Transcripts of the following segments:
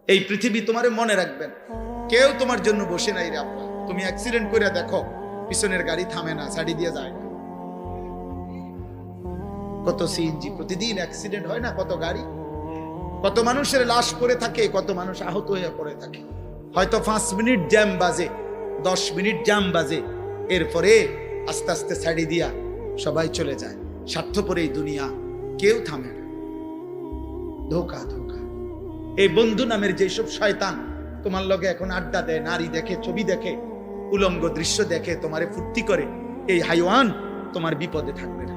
এই পৃথিবী তোমারে মনে রাখবেন, কেউ তোমার জন্য বসে নাই রে আপা। তুমি অ্যাক্সিডেন্ট করে দেখো, পিছনের গাড়ি থামে না, ছাড়ি দিয়ে যায় না। কত সিএনজি প্রতিদিন অ্যাক্সিডেন্ট হয় না, কত গাড়ি, কত মানুষের লাশ পড়ে থাকে, কত মানুষ আহত হয়ে পড়ে থাকে। হয়তো 5 মিনিট জ্যাম বাজে, 10 মিনিট জ্যাম বাজে, এরপরে আস্তে আস্তে ছাড়ি দিয়া সবাই চলে যায়। স্বার্থপর এই দুনিয়া, কেউ থামে না। ধোকা ধোকা। এই বন্ধু নামের যেসব শয়তান তোমার লগে এখন আড্ডা দেয়, নারী দেখে, ছবি দেখে, উলঙ্গ দৃশ্য দেখে, তোমারে ফুর্তি করে, এই হাইওয়ান তোমার বিপদে থাকবে না।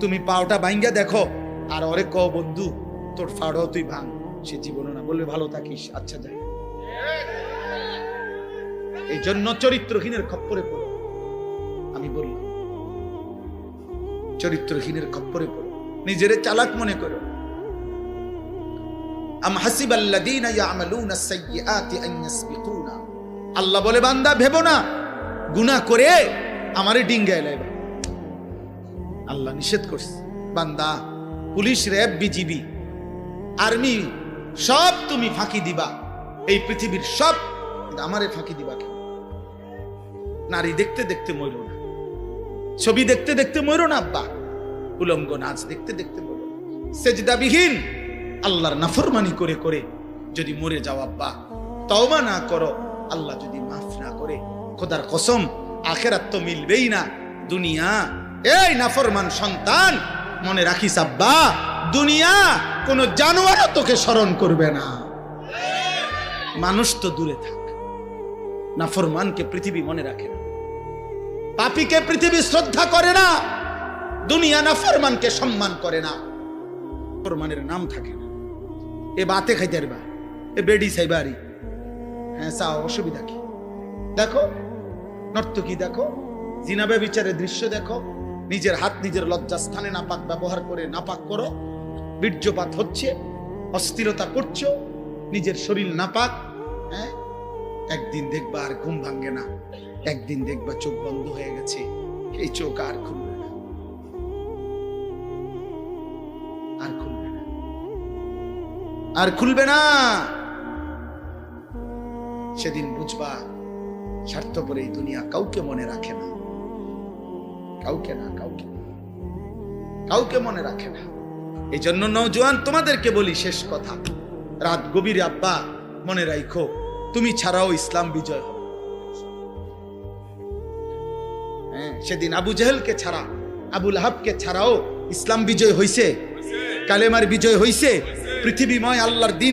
তুমি পাওটা ভাঙ্গা দেখো, আর ওরে কও বন্ধু তোর ফাড়ও তুই ভাঙ, সে জীবনও না, বলবে ভালো থাকিস, আচ্ছা যাই। এই জন্য চরিত্রহীনের খপ্পরে পড়ো। আমি বললাম চরিত্রহীনের খপ্পরে পড়ো, নিজেরে চালাক মনে করো। আম হাসিবাল্লাযীনা ইয়ামালুনা আস-সাইয়্যাতি আন ইয়াসবিকুনা, আল্লাহ বলে বান্দা ভেবো না গুনাহ করে আমারে ডিঙ্গায় লাইবা। আল্লাহ নিষেধ করছে, বান্দা পুলিশ, র‍্যাব, বিজিবি, আর্মি সব তুমি ফাঁকি দিবা, এই পৃথিবীর সব, আমারে ফাঁকি দিবা কেন? নারী দেখতে দেখতে মরো না, ছবি দেখতে দেখতে মরো না আব্বা, উলঙ্গ নাচ দেখতে দেখতে মরো না, সেজদাবিহীন আল্লাহর নাফরমানি করে করে যদি মরে যাও আব্বা, তওবা না করো, আল্লাহ যদি মাফ না করে, খোদার কসম আখিরাত তো মিলবেই না। দুনিয়া, এই নাফরমান সন্তান মনে রাখিস আব্বা, দুনিয়া কোন জানোয়ারও তোকে স্মরণ করবে না। মানুষ তো দূরে থাক, নাফরমানকে পৃথিবী মনে রাখে না, পাপীকে পৃথিবী শ্রদ্ধা করে না, দুনিয়া নাফরমানকে সম্মান করে না, নাফরমানের নাম থাকে না। এ বাতে খাইতে পারবা, এ বেডি সাইবারি, হ্যাঁ চাও, অসুবিধা কি? দেখো নর্তকী দেখো, জিনাবে বিচারের দৃশ্য দেখো, নিজের হাত নিজের লজ্জাস্থানে নাপাক ব্যবহার করে নাপাক করো, বীর্যপাত হচ্ছে, অস্থিরতা করছো, নিজের শরীর নাপাক। হ্যাঁ, একদিন দেখবা আর ঘুম ভাঙ্গে না, একদিন দেখবা চোখ বন্ধ হয়ে গেছে, এই চোখ আর খুলবে না, আর খুলবে না, আর খুলবে না। সেদিন বুঝবা স্বার্থপর এই দুনিয়া কাউকে মনে রাখে না, কাউকে না, কাউকে কাউকে মনে রাখে না। এই জন্য নওজোয়ান তোমাদেরকে বলি শেষ কথা, রাত গভীরে আব্বা মনে রাখো, তুমি ছাড়াও ইসলাম বিজয় হবে। হ্যাঁ, সেদিন আবু জেহেলকে ছাড়া, আবু লাহাবকে ছাড়াও ইসলাম বিজয় হইছে, কালেমার বিজয় হইছে, পৃথিবীময় আল্লাহর দিন